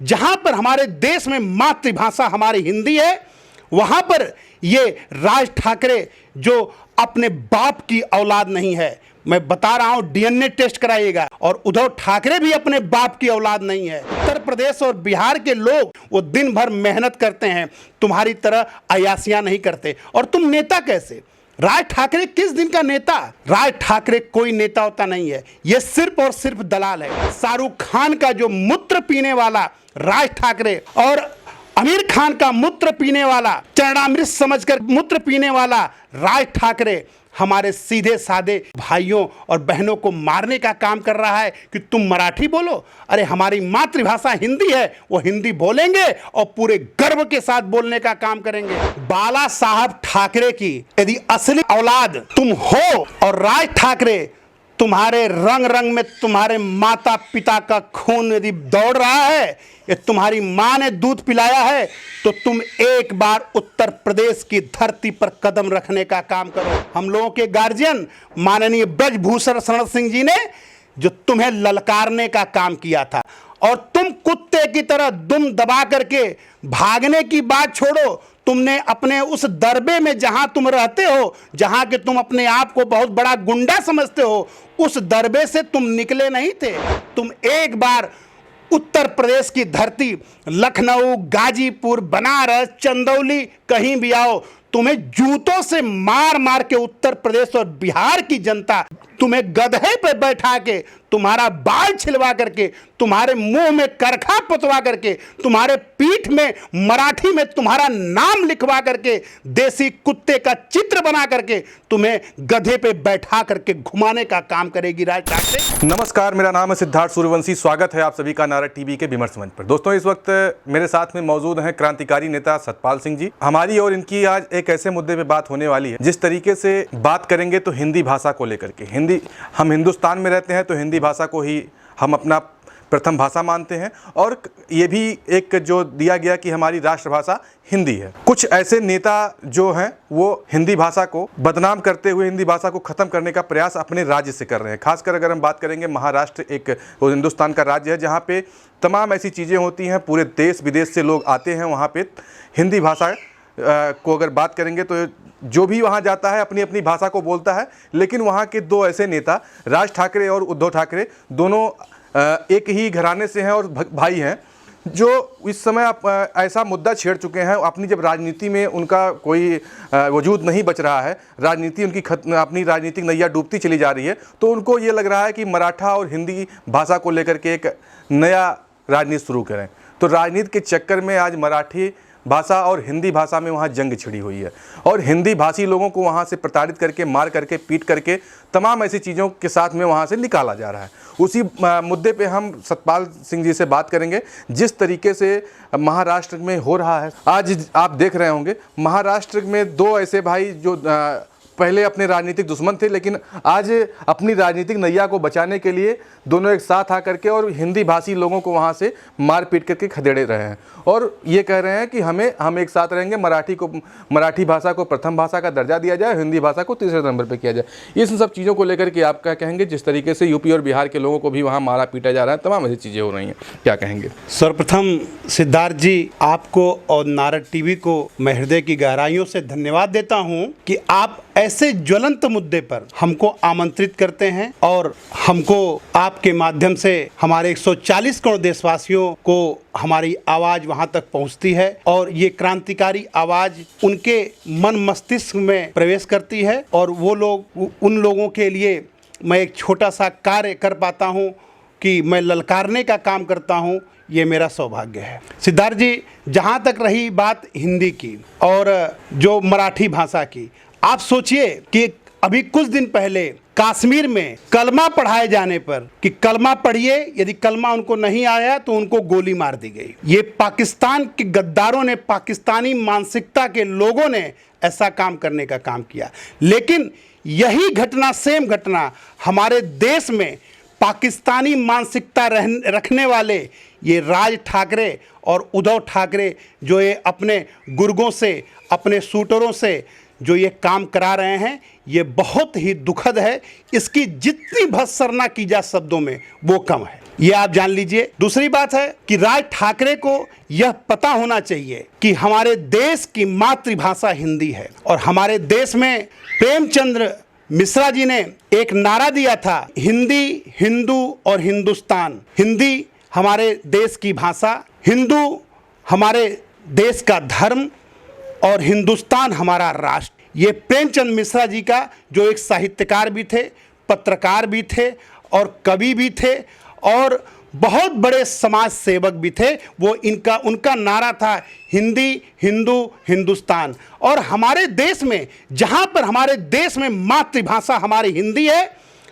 जहां पर हमारे देश में मातृभाषा हमारी हिंदी है, वहां पर ये राज ठाकरे जो अपने बाप की औलाद नहीं है, मैं बता रहा हूं, डीएनए टेस्ट कराइएगा। और उद्धव ठाकरे भी अपने बाप की औलाद नहीं है। उत्तर प्रदेश और बिहार के लोग वो दिन भर मेहनत करते हैं, तुम्हारी तरह अयासियां नहीं करते। और तुम नेता कैसे? राज ठाकरे किस दिन का नेता? राज ठाकरे कोई नेता होता नहीं है, ये सिर्फ और सिर्फ दलाल है। शाहरुख खान का जो मूत्र पीने वाला राज ठाकरे और आमिर खान का मूत्र पीने वाला, चरणामृत समझकर मूत्र पीने वाला राज ठाकरे हमारे सीधे साधे भाइयों और बहनों को मारने का काम कर रहा है कि तुम मराठी बोलो। अरे हमारी मातृभाषा हिंदी है, वो हिंदी बोलेंगे और पूरे गर्व के साथ बोलने का काम करेंगे। बाला साहब ठाकरे की यदि असली औलाद तुम हो और राज ठाकरे तुम्हारे रंग रंग में तुम्हारे माता पिता का खून यदि दौड़ रहा है, ये तुम्हारी मां ने दूध पिलाया है, तो तुम एक बार उत्तर प्रदेश की धरती पर कदम रखने का काम करो। हम लोगों के गार्जियन माननीय ब्रजभूषण शरण सिंह जी ने जो तुम्हें ललकारने का काम किया था, और तुम कुत्ते की तरह दुम दबा करके भागने की बात छोड़ो, तुमने अपने उस दरबे में जहां तुम रहते हो, जहां के तुम अपने आप को बहुत बड़ा गुंडा समझते हो, उस दरबे से तुम निकले नहीं थे। तुम एक बार उत्तर प्रदेश की धरती, लखनऊ, गाजीपुर, बनारस, चंदौली, कहीं भी आओ, तुम्हें जूतों से मार मार के उत्तर प्रदेश और बिहार की जनता तुम्हें गधे पे बैठा के, तुम्हारा बाल छिलवा करके, तुम्हारे मुंह में करखा पुतवा करके, तुम्हारे पीठ में मराठी में तुम्हारा नाम लिखवा करके, देसी कुत्ते का चित्र बना करके तुम्हें गधे पे बैठा करके घुमाने का काम करेगी राज ठाकरे। नमस्कार, मेरा नाम है सिद्धार्थ सूर्यवंशी। स्वागत है आप सभी का नारद टीवी के विमर्श मंच पर। दोस्तों, इस वक्त मेरे साथ में मौजूद हैं क्रांतिकारी नेता सतपाल सिंह जी। हमारी और इनकी आज एक ऐसे मुद्दे पे बात होने वाली है, जिस तरीके से बात करेंगे तो हिंदी भाषा को लेकर के। हम हिंदुस्तान में रहते हैं तो हिंदी भाषा को ही हम अपना प्रथम भाषा मानते हैं, और ये भी एक जो दिया गया कि हमारी राष्ट्रभाषा हिंदी है। कुछ ऐसे नेता जो हैं वो हिंदी भाषा को बदनाम करते हुए हिंदी भाषा को ख़त्म करने का प्रयास अपने राज्य से कर रहे हैं। खासकर अगर हम बात करेंगे, महाराष्ट्र एक वो हिंदुस्तान का राज्य है जहाँ पे तमाम ऐसी चीज़ें होती हैं, पूरे देश विदेश से लोग आते हैं वहाँ पे। हिंदी भाषा को अगर बात करेंगे तो जो भी वहाँ जाता है अपनी अपनी भाषा को बोलता है, लेकिन वहाँ के दो ऐसे नेता, राज ठाकरे और उद्धव ठाकरे, दोनों एक ही घराने से हैं और भाई हैं, जो इस समय ऐसा मुद्दा छेड़ चुके हैं। अपनी जब राजनीति में उनका कोई वजूद नहीं बच रहा है, राजनीति उनकी अपनी राजनीतिक नैया डूबती चली जा रही है, तो उनको ये लग रहा है कि मराठा और हिंदी भाषा को लेकर के एक नया राजनीति शुरू करें। तो राजनीति के चक्कर में आज मराठी भाषा और हिंदी भाषा में वहाँ जंग छिड़ी हुई है, और हिंदी भाषी लोगों को वहाँ से प्रताड़ित करके, मार करके, पीट करके, तमाम ऐसी चीज़ों के साथ में वहाँ से निकाला जा रहा है। उसी मुद्दे पे हम सतपाल सिंह जी से बात करेंगे। जिस तरीके से महाराष्ट्र में हो रहा है, आज आप देख रहे होंगे महाराष्ट्र में दो ऐसे भाई जो पहले अपने राजनीतिक दुश्मन थे, लेकिन आज अपनी राजनीतिक नैया को बचाने के लिए दोनों एक साथ आकर के और हिंदी भाषी लोगों को वहाँ से मार पीट करके खदेड़ रहे हैं, और ये कह रहे हैं कि हम एक साथ रहेंगे, मराठी भाषा को प्रथम भाषा का दर्जा दिया जाए, हिंदी भाषा को तीसरे नंबर पर किया जाए। इस सब चीज़ों को लेकर के आप क्या कहेंगे? जिस तरीके से यूपी और बिहार के लोगों को भी वहाँ मारा पीटा जा रहा है, तमाम ऐसी चीज़ें हो रही हैं, क्या कहेंगे? सर्वप्रथम सिद्धार्थ जी, आपको और नारद टीवी को मैं हृदय की गहराइयों से धन्यवाद देता हूँ कि आप ऐसे ज्वलंत मुद्दे पर हमको आमंत्रित करते हैं, और हमको आपके माध्यम से हमारे 140 करोड़ देशवासियों को हमारी आवाज़ वहां तक पहुंचती है, और ये क्रांतिकारी आवाज़ उनके मन मस्तिष्क में प्रवेश करती है, और वो लोग, उन लोगों के लिए मैं एक छोटा सा कार्य कर पाता हूं कि मैं ललकारने का काम करता हूं, ये मेरा सौभाग्य है। सिद्धार्थ जी, जहां तक रही बात हिंदी की और जो मराठी भाषा की, आप सोचिए कि अभी कुछ दिन पहले कश्मीर में कलमा पढ़ाए जाने पर कि कलमा पढ़िए, यदि कलमा उनको नहीं आया तो उनको गोली मार दी गई। ये पाकिस्तान के गद्दारों ने, पाकिस्तानी मानसिकता के लोगों ने ऐसा काम करने का काम किया। लेकिन यही घटना, सेम घटना हमारे देश में पाकिस्तानी मानसिकता रखने वाले ये राज ठाकरे और उद्धव ठाकरे जो ये अपने गुर्गों से, अपने शूटरों से जो ये काम करा रहे हैं, ये बहुत ही दुखद है। इसकी जितनी भत्सरना की जा शब्दों में वो कम है। ये आप जान लीजिए। दूसरी बात है कि राज ठाकरे को यह पता होना चाहिए कि हमारे देश की मातृभाषा हिंदी है और हमारे देश में प्रेमचंद्र मिश्रा जी ने एक नारा दिया था, हिंदी, हिंदू और हिंदुस्तान। हिंदी हमारे देश की भाषा, हिंदू हमारे देश का धर्म और हिंदुस्तान हमारा राष्ट्र। ये प्रेमचंद मिश्रा जी का, जो एक साहित्यकार भी थे, पत्रकार भी थे और कवि भी थे और बहुत बड़े समाज सेवक भी थे, वो उनका नारा था हिंदी, हिंदू, हिंदुस्तान। और हमारे देश में, जहाँ पर हमारे देश में मातृभाषा हमारी हिंदी है,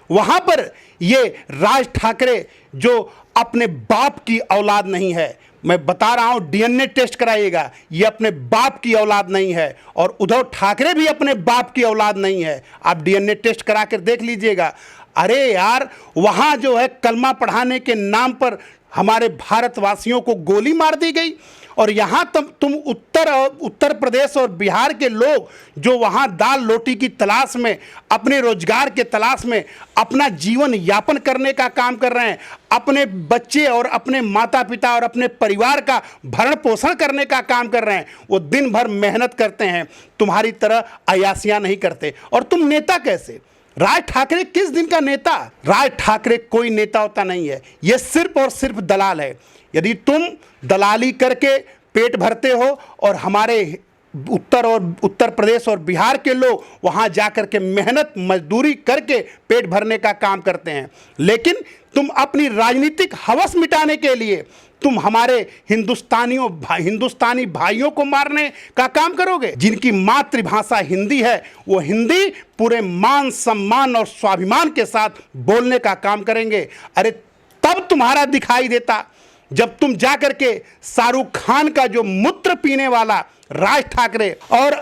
वहाँ पर ये राज ठाकरे जो अपने बाप की औलाद नहीं है, मैं बता रहा हूं, डीएनए टेस्ट कराइएगा, ये अपने बाप की औलाद नहीं है और उद्धव ठाकरे भी अपने बाप की औलाद नहीं है। आप डीएनए टेस्ट करा कर देख लीजिएगा। अरे यार, वहां जो है कलमा पढ़ाने के नाम पर हमारे भारतवासियों को गोली मार दी गई और यहाँ तुम उत्तर प्रदेश और बिहार के लोग जो वहाँ दाल रोटी की तलाश में, अपने रोजगार के तलाश में अपना जीवन यापन करने का काम कर रहे हैं, अपने बच्चे और अपने माता पिता और अपने परिवार का भरण पोषण करने का काम कर रहे हैं, वो दिन भर मेहनत करते हैं, तुम्हारी तरह अयासियाँ नहीं करते। और तुम नेता कैसे? राज ठाकरे किस दिन का नेता? राज ठाकरे कोई नेता होता नहीं है, ये सिर्फ और सिर्फ दलाल है। यदि तुम दलाली करके पेट भरते हो और हमारे उत्तर प्रदेश और बिहार के लोग वहां जाकर के मेहनत मजदूरी करके पेट भरने का काम करते हैं, लेकिन तुम अपनी राजनीतिक हवस मिटाने के लिए तुम हमारे हिंदुस्तानी भाइयों को मारने का काम करोगे। जिनकी मातृभाषा हिंदी है, वो हिंदी पूरे मान सम्मान और स्वाभिमान के साथ बोलने का काम करेंगे। अरे तब तुम्हारा दिखाई देता जब तुम जाकर के शाहरुख खान का जो मूत्र पीने वाला राज ठाकरे और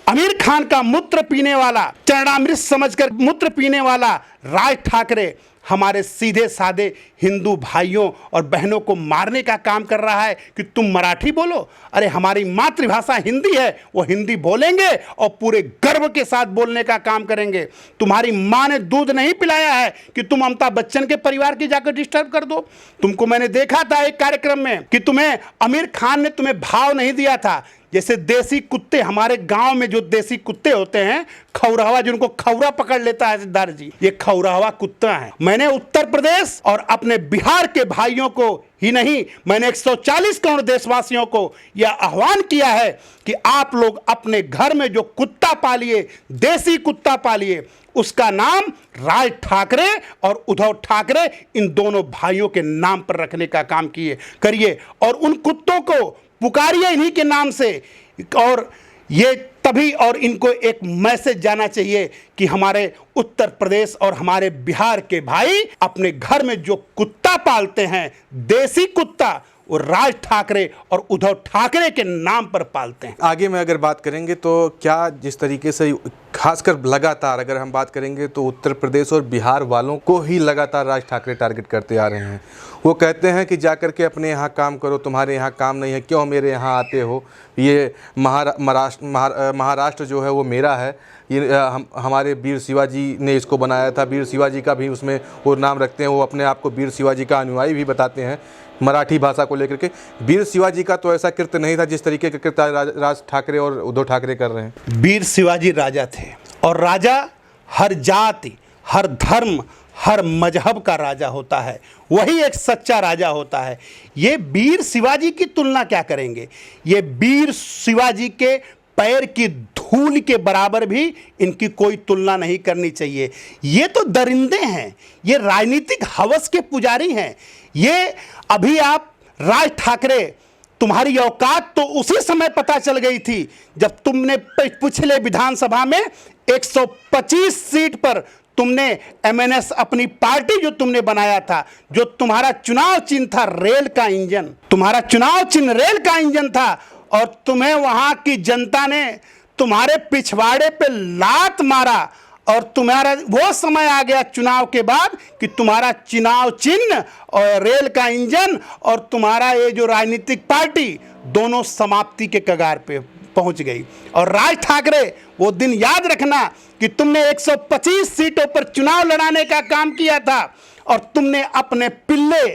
आमिर खान का मूत्र पीने वाला, चरणामृत समझकर मूत्र पीने वाला राज ठाकरे हमारे सीधे साधे हिंदू भाइयों और बहनों को मारने का काम कर रहा है कि तुम मराठी बोलो। अरे हमारी मातृभाषा हिंदी है, वो हिंदी बोलेंगे और पूरे गर्व के साथ बोलने का काम करेंगे। तुम्हारी माँ ने दूध नहीं पिलाया है कि तुम अमिताभ बच्चन के परिवार की जाकर डिस्टर्ब कर दो। तुमको मैंने देखा था एक कार्यक्रम में कि तुम्हें आमिर खान ने तुम्हें भाव नहीं दिया था। जैसे देसी कुत्ते, हमारे गांव में जो देसी कुत्ते होते हैं, खौरावा, जिनको खौरा पकड़ लेता है सिद्धार्थ जी, ये खौरावा कुत्ता है। मैंने उत्तर प्रदेश और अपने बिहार के भाइयों को ही नहीं, मैंने 140 करोड़ देशवासियों को यह आह्वान किया है कि आप लोग अपने घर में जो कुत्ता पालिए, देसी कुत्ता पालिए, उसका नाम राज ठाकरे और उद्धव ठाकरे, इन दोनों भाइयों के नाम पर रखने का काम करिए और उन कुत्तों को पुकारिए इन्हीं के नाम से। और ये तभी, और इनको एक मैसेज जाना चाहिए कि हमारे उत्तर प्रदेश और हमारे बिहार के भाई अपने घर में जो कुत्ता पालते हैं, देसी कुत्ता, वो राज ठाकरे और उद्धव ठाकरे के नाम पर पालते हैं। आगे में अगर बात करेंगे तो क्या जिस तरीके से खासकर लगातार अगर हम बात करेंगे तो उत्तर प्रदेश और बिहार वालों को ही लगातार राज ठाकरे टारगेट करते आ रहे हैं। वो कहते हैं कि जाकर के अपने यहाँ काम करो, तुम्हारे यहाँ काम नहीं है, क्यों मेरे यहाँ आते हो, ये महाराष्ट्र जो है वो मेरा है, ये हमारे वीर शिवाजी ने इसको बनाया था, वीर शिवाजी का भी उसमें वो नाम रखते हैं, वो अपने आप को वीर शिवाजी का अनुयायी भी बताते हैं मराठी भाषा को लेकर के। वीर शिवाजी का तो ऐसा कृत्य नहीं था जिस तरीके का कृत्य राज ठाकरे और उद्धव ठाकरे कर रहे हैं। वीर शिवाजी राजा थे और राजा हर जाति, हर धर्म, हर मजहब का राजा होता है, वही एक सच्चा राजा होता है। ये वीर शिवाजी की तुलना क्या करेंगे? ये वीर शिवाजी के पैर की धूल के बराबर भी इनकी कोई तुलना नहीं करनी चाहिए। ये तो दरिंदे हैं, ये राजनीतिक हवस के पुजारी हैं। ये अभी आप राज ठाकरे, तुम्हारी औकात तो उसी समय पता चल गई थी जब तुमने पिछले विधानसभा में 125 सीट पर तुमने एमएनएस अपनी पार्टी जो तुमने बनाया था, जो तुम्हारा चुनाव चिन्ह था रेल का इंजन, तुम्हारा चुनाव चिन्ह रेल का इंजन था और तुम्हें वहां की जनता ने तुम्हारे पिछवाड़े पे लात मारा और तुम्हारा वो समय आ गया चुनाव के बाद कि तुम्हारा चुनाव चिन्ह और रेल का इंजन और तुम्हारा ये जो राजनीतिक पार्टी दोनों समाप्ति के कगार पे पहुंच गई। और राज ठाकरे, वो दिन याद रखना कि तुमने 125 सीटों पर चुनाव लड़ाने का काम किया था और तुमने अपने पिल्ले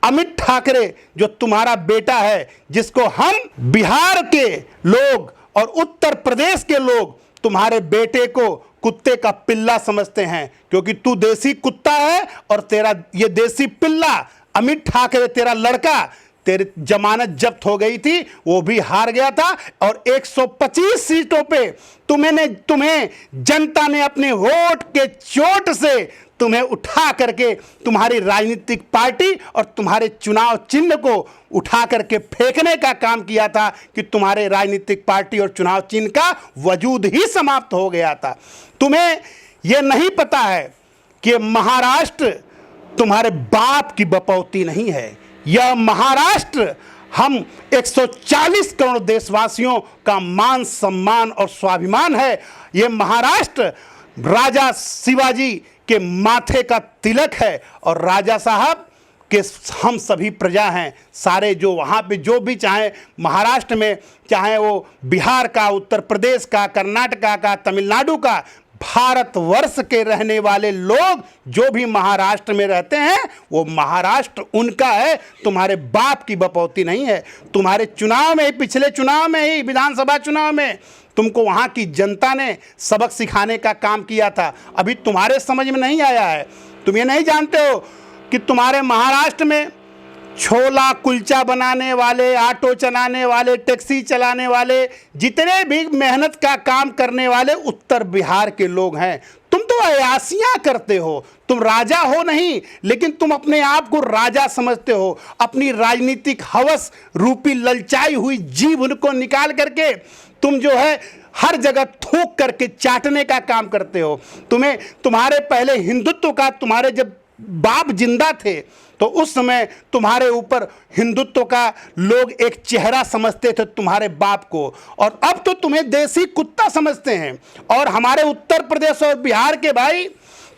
अमित ठाकरे जो तुम्हारा बेटा है, जिसको हम बिहार के लोग और उत्तर प्रदेश के लोग तुम्हारे बेटे को कुत्ते का पिल्ला समझते हैं, क्योंकि तू देसी कुत्ता है और तेरा ये देसी पिल्ला अमित ठाकरे तेरा लड़का, तेरी जमानत जब्त हो गई थी, वो भी हार गया था और 125 सीटों पे तुम्हें जनता ने अपने वोट के चोट से तुम्हें उठा करके तुम्हारी राजनीतिक पार्टी और तुम्हारे चुनाव चिन्ह को उठा करके फेंकने का काम किया था कि तुम्हारे राजनीतिक पार्टी और चुनाव चिन्ह का वजूद ही समाप्त हो गया था। तुम्हें यह नहीं पता है कि महाराष्ट्र तुम्हारे बाप की बपौती नहीं है। यह महाराष्ट्र हम 140 करोड़ देशवासियों का मान सम्मान और स्वाभिमान है। यह महाराष्ट्र राजा शिवाजी के माथे का तिलक है और राजा साहब के हम सभी प्रजा हैं। सारे जो वहाँ पे जो भी चाहे महाराष्ट्र में, चाहे वो बिहार का, उत्तर प्रदेश का, कर्नाटका का, तमिलनाडु का, भारतवर्ष के रहने वाले लोग जो भी महाराष्ट्र में रहते हैं वो महाराष्ट्र उनका है, तुम्हारे बाप की बपौती नहीं है। तुम्हारे चुनाव में, पिछले चुनाव में ही, विधानसभा चुनाव में तुमको वहाँ की जनता ने सबक सिखाने का काम किया था। अभी तुम्हारे समझ में नहीं आया है। तुम ये नहीं जानते हो कि तुम्हारे महाराष्ट्र में छोला कुलचा बनाने वाले, ऑटो चलाने वाले, टैक्सी चलाने वाले, जितने भी मेहनत का काम करने वाले उत्तर बिहार के लोग हैं। तुम तो अयासियां करते हो, तुम राजा हो नहीं, लेकिन तुम अपने आप को राजा समझते हो। अपनी राजनीतिक हवस रूपी ललचाई हुई जीभ उनको निकाल करके तुम जो है हर जगह थूक करके चाटने का काम करते हो। तुम्हारे पहले हिंदुत्व का, तुम्हारे जब बाप जिंदा थे तो उस समय तुम्हारे ऊपर हिंदुत्व का लोग एक चेहरा समझते थे तुम्हारे बाप को, और अब तो तुम्हें देसी कुत्ता समझते हैं। और हमारे उत्तर प्रदेश और बिहार के भाई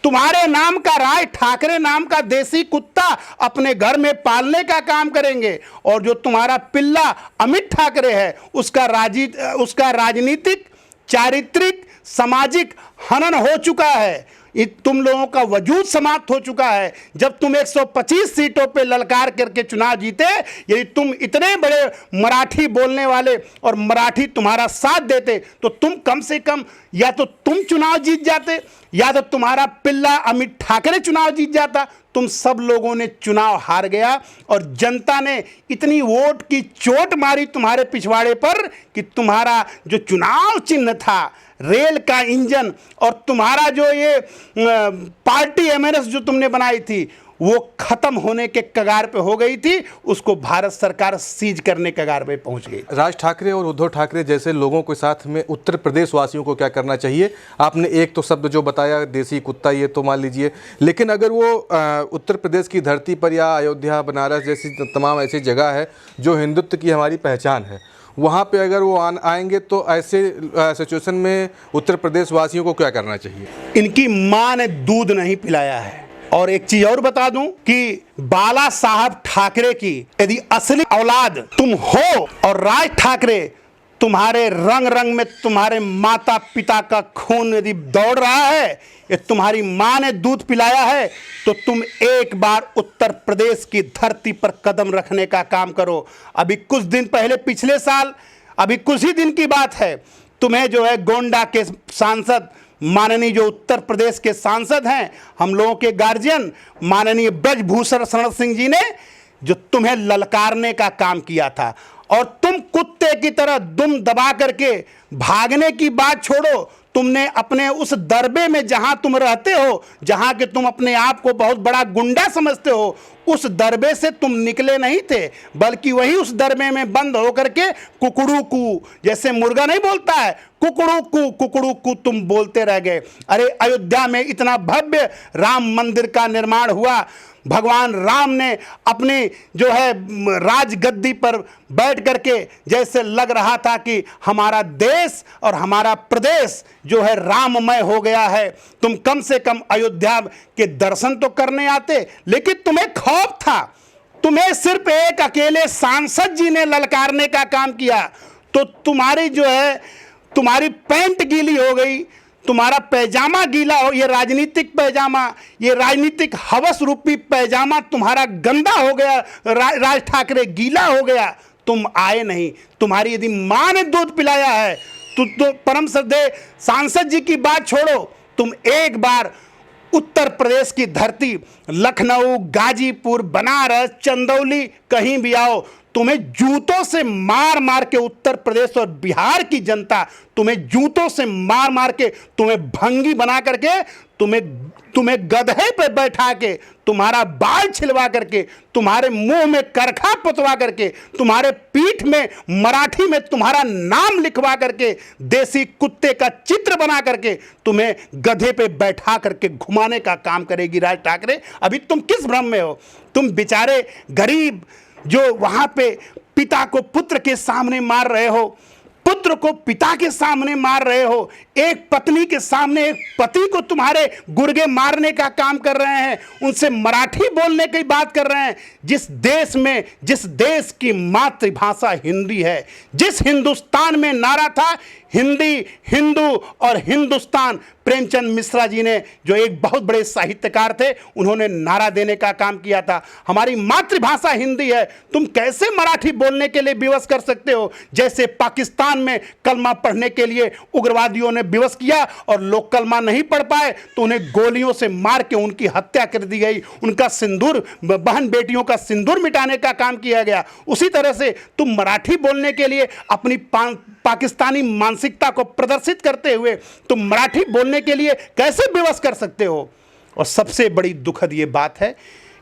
तुम्हारे नाम का, राज ठाकरे नाम का देसी कुत्ता अपने घर में पालने का काम करेंगे, और जो तुम्हारा पिल्ला अमित ठाकरे है उसका राजनीतिक, चारित्रिक, सामाजिक हनन हो चुका है। तुम लोगों का वजूद समाप्त हो चुका है। जब तुम 125 सीटों पे ललकार करके चुनाव जीते, यदि तुम इतने बड़े मराठी बोलने वाले और मराठी तुम्हारा साथ देते तो तुम कम से कम या तो तुम चुनाव जीत जाते या तो तुम्हारा पिल्ला अमित ठाकरे चुनाव जीत जाता। तुम सब लोगों ने चुनाव हार गया और जनता ने इतनी वोट की चोट मारी तुम्हारे पिछवाड़े पर कि तुम्हारा जो चुनाव चिन्ह था, रेल का इंजन, और तुम्हारा जो ये पार्टी एमएनएस जो तुमने बनाई थी वो खत्म होने के कगार पे हो गई थी। उसको भारत सरकार सीज करने कगार पे पहुंच गई। राज ठाकरे और उद्धव ठाकरे जैसे लोगों के साथ में उत्तर प्रदेश वासियों को क्या करना चाहिए? आपने एक तो शब्द जो बताया देसी कुत्ता, ये तो मान लीजिए, लेकिन अगर वो उत्तर प्रदेश की धरती पर या अयोध्या, बनारस जैसी तमाम ऐसी जगह है जो हिंदुत्व की हमारी पहचान है, वहाँ पे अगर वो आएंगे तो ऐसे सिचुएशन में उत्तर प्रदेश वासियों को क्या करना चाहिए? इनकी माँ ने दूध नहीं पिलाया है। और एक चीज और बता दूं कि बाला साहब ठाकरे की यदि असली औलाद तुम हो और राज ठाकरे तुम्हारे रंग रंग में तुम्हारे माता पिता का खून यदि दौड़ रहा है, ये तुम्हारी माँ ने दूध पिलाया है, तो तुम एक बार उत्तर प्रदेश की धरती पर कदम रखने का काम करो। अभी कुछ दिन पहले, पिछले साल, अभी कुछ ही दिन की बात है, तुम्हें जो है गोंडा के सांसद, माननीय जो उत्तर प्रदेश के सांसद हैं, हम लोगों के गार्जियन माननीय ब्रजभूषण शरण सिंह जी ने जो तुम्हें ललकारने का काम किया था, और तुम कुत्ते की तरह दुम दबा करके भागने की बात छोड़ो, तुमने अपने उस दरबे में जहां तुम रहते हो, जहां कि तुम अपने आप को बहुत बड़ा गुंडा समझते हो, उस दरबे से तुम निकले नहीं थे, बल्कि वही उस दरबे में बंद होकर के कुकड़ू कू, जैसे मुर्गा नहीं बोलता है, कुकड़ू कू तुम बोलते रह गए। अरे अयोध्या में इतना भव्य राम मंदिर का निर्माण हुआ, भगवान राम ने अपनी जो है राजगद्दी पर बैठ करके जैसे लग रहा था कि हमारा देश और हमारा प्रदेश जो है राममय हो गया है। तुम कम से कम अयोध्या के दर्शन तो करने आते, लेकिन तुम्हें खौफ था। तुम्हें सिर्फ एक अकेले सांसद जी ने ललकारने का काम किया तो तुम्हारी जो है, तुम्हारी पैंट गीली हो गई, तुम्हारा पैजामा गीला हो, ये राजनीतिक पैजामा, ये राजनीतिक हवस रूपी पैजामा तुम्हारा गंदा हो गया, राज ठाकरे गीला हो गया, तुम आए नहीं। तुम्हारी यदि मां ने दूध पिलाया है तो परम श्रद्धेय सांसद जी की बात छोड़ो, तुम एक बार उत्तर प्रदेश की धरती, लखनऊ, गाजीपुर, बनारस, चंदौली, कहीं भी आओ, तुम्हें जूतों से मार मार के उत्तर प्रदेश और बिहार की जनता तुम्हें जूतों से मार मार के, तुम्हें भंगी बना करके, तुम्हें गधे पे बैठा के, तुम्हारा बाल छिलवा करके, तुम्हारे मुंह में करखा पुतवा करके, तुम्हारे पीठ में मराठी में तुम्हारा नाम लिखवा करके, देसी कुत्ते का चित्र बना करके तुम्हें गधे पे बैठा करके घुमाने का काम करेगी राज ठाकरे। अभी तुम किस भ्रम में हो? तुम बेचारे गरीब जो वहां पे पिता को पुत्र के सामने मार रहे हो, पुत्र को पिता के सामने मार रहे हो, एक पत्नी के सामने एक पति को तुम्हारे गुर्गे मारने का काम कर रहे हैं, उनसे मराठी बोलने की बात कर रहे हैं। जिस देश में, जिस देश की मातृभाषा हिंदी है, जिस हिंदुस्तान में नारा था हिंदी, हिंदू और हिंदुस्तान, प्रेमचंद मिश्रा जी ने, जो एक बहुत बड़े साहित्यकार थे, उन्होंने नारा देने का काम किया था, हमारी मातृभाषा हिंदी है। तुम कैसे मराठी बोलने के लिए विवश कर सकते हो? जैसे पाकिस्तान में कलमा पढ़ने के लिए उग्रवादियों ने विवश किया और लोग कलमा नहीं पढ़ पाए तो उन्हें गोलियों से मार के उनकी हत्या कर दी गई, उनका सिंदूर, बहन बेटियों का सिंदूर मिटाने का काम किया गया। उसी तरह से तुम मराठी बोलने के लिए अपनी पाकिस्तानी मानसिकता को प्रदर्शित करते हुए तुम मराठी बोलने के लिए कैसे विवश कर सकते हो? और सबसे बड़ी दुखद ये बात है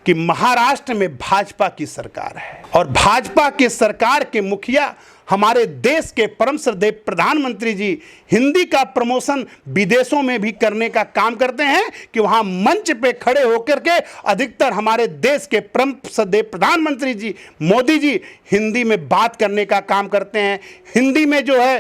कि महाराष्ट्र में भाजपा की सरकार है और भाजपा के सरकार के मुखिया हमारे देश के परम श्रद्धेय प्रधानमंत्री जी हिंदी का प्रमोशन विदेशों में भी करने का काम करते हैं कि वहां मंच पे खड़े होकर के अधिकतर हमारे देश के परम श्रद्धेय प्रधानमंत्री जी मोदी जी हिंदी में बात करने का काम करते हैं, हिंदी में जो है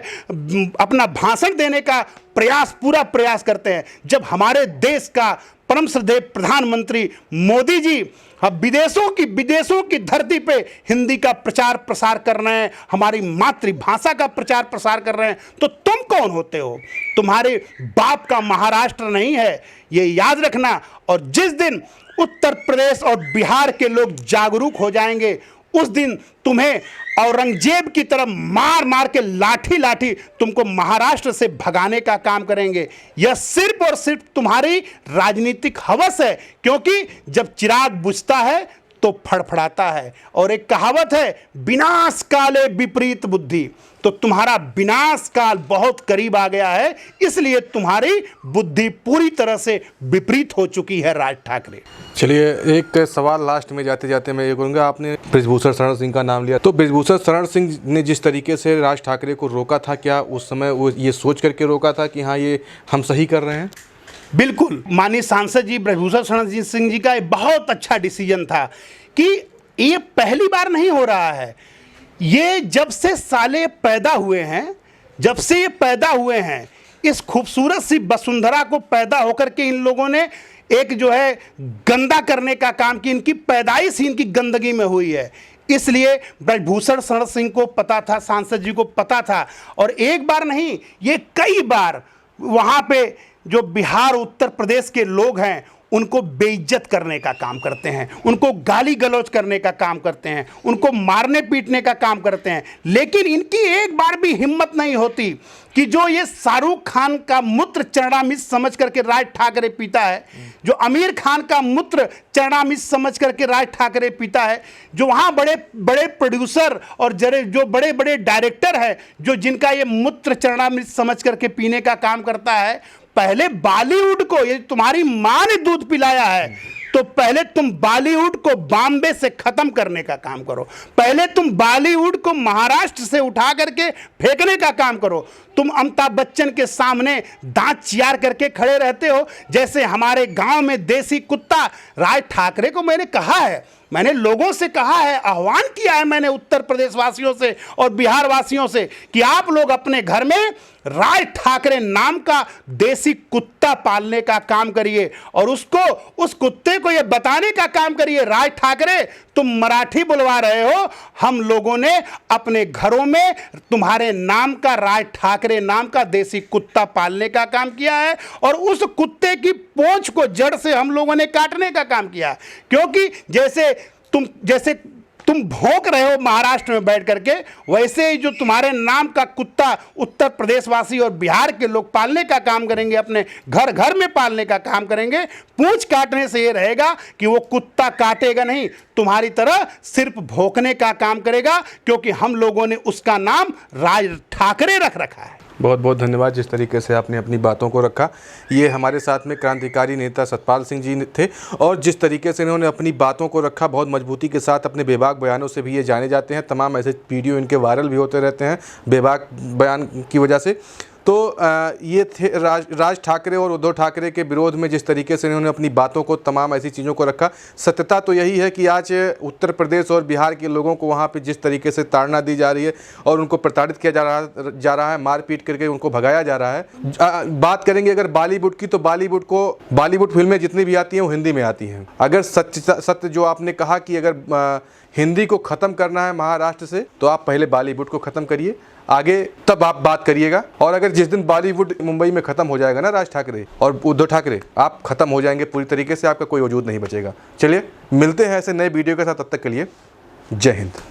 अपना भाषण देने का पूरा प्रयास करते हैं। जब हमारे देश का परम श्रद्धेय प्रधानमंत्री मोदी जी अब विदेशों की धरती पे हिंदी का प्रचार प्रसार कर रहे हैं, हमारी मातृभाषा का प्रचार प्रसार कर रहे हैं, तो तुम कौन होते हो? तुम्हारे बाप का महाराष्ट्र नहीं है, ये याद रखना। और जिस दिन उत्तर प्रदेश और बिहार के लोग जागरूक हो जाएंगे, उस दिन तुम्हें औरंगजेब की तरह मार मार के लाठी लाठी तुमको महाराष्ट्र से भगाने का काम करेंगे। यह सिर्फ और सिर्फ तुम्हारी राजनीतिक हवस है, क्योंकि जब चिराग बुझता है तो फड़फड़ाता है। और एक कहावत है, विनाश काले विपरीत बुद्धि, तो तुम्हारा विनाश काल बहुत करीब आ गया है, इसलिए तुम्हारी बुद्धि पूरी तरह से विपरीत हो चुकी है राज ठाकरे। चलिए, एक सवाल लास्ट में जाते जाते मैं ये करूँगा, आपने बृजभूषण शरण सिंह का नाम लिया, तो बृजभूषण शरण सिंह ने जिस तरीके से राज ठाकरे को रोका था, क्या उस समय वो ये सोच करके रोका था कि हाँ ये हम सही कर रहे हैं? बिल्कुल, माननीय सांसद जी बृजभूषण शरण सिंह जी का एक बहुत अच्छा डिसीजन था कि ये पहली बार नहीं हो रहा है। ये जब से साले पैदा हुए हैं, जब से ये पैदा हुए हैं, इस खूबसूरत सी वसुंधरा को पैदा होकर के इन लोगों ने एक जो है गंदा करने का काम की, इनकी पैदाइश ही इनकी गंदगी में हुई है। इसलिए बृजभूषण शरण सिंह को पता था, सांसद जी को पता था, और एक बार नहीं, ये कई बार वहाँ पे जो बिहार उत्तर प्रदेश के लोग हैं उनको बेइज्जत करने का काम करते हैं, उनको गाली गलौज करने का काम करते हैं, उनको मारने पीटने का काम करते हैं, लेकिन इनकी एक बार भी हिम्मत नहीं होती कि जो ये शाहरुख खान का मूत्र चरणामृत समझ करके राज ठाकरे पीता है, जो आमिर खान का मूत्र चरणामृत समझ करके राज ठाकरे पीता है, जो वहाँ बड़े बड़े प्रोड्यूसर और जो बड़े बड़े डायरेक्टर है, जो जिनका ये मूत्र चरणामृत समझ करके पीने का काम करता है, पहले बॉलीवुड को, ये तुम्हारी मां ने दूध पिलाया है तो पहले तुम बॉलीवुड को बॉम्बे से खत्म करने का काम करो, पहले तुम बॉलीवुड को महाराष्ट्र से उठा करके फेंकने का काम करो। तुम अमिताभ बच्चन के सामने दांत चियार करके खड़े रहते हो, जैसे हमारे गांव में देसी कुत्ता। राज ठाकरे को मैंने कहा है, मैंने लोगों से कहा है, आह्वान किया है मैंने उत्तर प्रदेश वासियों से और बिहार वासियों से कि आप लोग अपने घर में राज ठाकरे नाम का देसी कुत्ता पालने का काम करिए और उस कुत्ते को यह बताने का काम करिए, राज ठाकरे तुम मराठी बुलवा रहे हो, हम लोगों ने अपने घरों में तुम्हारे नाम का, राज ठाकरे नाम का देसी कुत्ता पालने का काम किया है और उस कुत्ते की पूंछ को जड़ से हम लोगों ने काटने का काम किया। क्योंकि जैसे तुम भौंक रहे हो महाराष्ट्र में बैठ करके, वैसे ही जो तुम्हारे नाम का कुत्ता उत्तर प्रदेश वासी और बिहार के लोग पालने का काम करेंगे, अपने घर घर में पालने का काम करेंगे। पूंछ काटने से ये रहेगा कि वो कुत्ता काटेगा नहीं, तुम्हारी तरह सिर्फ भौंकने का काम करेगा, क्योंकि हम लोगों ने उसका नाम राज ठाकरे रख रखा है। बहुत बहुत धन्यवाद जिस तरीके से आपने अपनी बातों को रखा। ये हमारे साथ में क्रांतिकारी नेता सतपाल सिंह जी थे और जिस तरीके से इन्होंने अपनी बातों को रखा, बहुत मजबूती के साथ, अपने बेबाक बयानों से भी ये जाने जाते हैं। तमाम ऐसे वीडियो इनके वायरल भी होते रहते हैं बेबाक बयान की वजह से। तो ये थे राज ठाकरे और उद्धव ठाकरे के विरोध में जिस तरीके से इन्होंने अपनी बातों को, तमाम ऐसी चीज़ों को रखा। सत्यता तो यही है कि आज उत्तर प्रदेश और बिहार के लोगों को वहाँ पे जिस तरीके से ताड़ना दी जा रही है और उनको प्रताड़ित किया जा रहा है, मारपीट करके उनको भगाया जा रहा है। बात करेंगे अगर बॉलीवुड की, तो बॉलीवुड फिल्में जितनी भी आती हैं वो हिंदी में आती हैं। अगर सत्य जो आपने कहा कि अगर हिंदी को ख़त्म करना है महाराष्ट्र से, तो आप पहले बॉलीवुड को ख़त्म करिए, आगे तब आप बात करिएगा। और अगर जिस दिन बॉलीवुड मुंबई में ख़त्म हो जाएगा ना, राज ठाकरे और उद्धव ठाकरे, आप ख़त्म हो जाएंगे पूरी तरीके से, आपका कोई वजूद नहीं बचेगा। चलिए मिलते हैं ऐसे नए वीडियो के साथ, तब तक के लिए जय हिंद।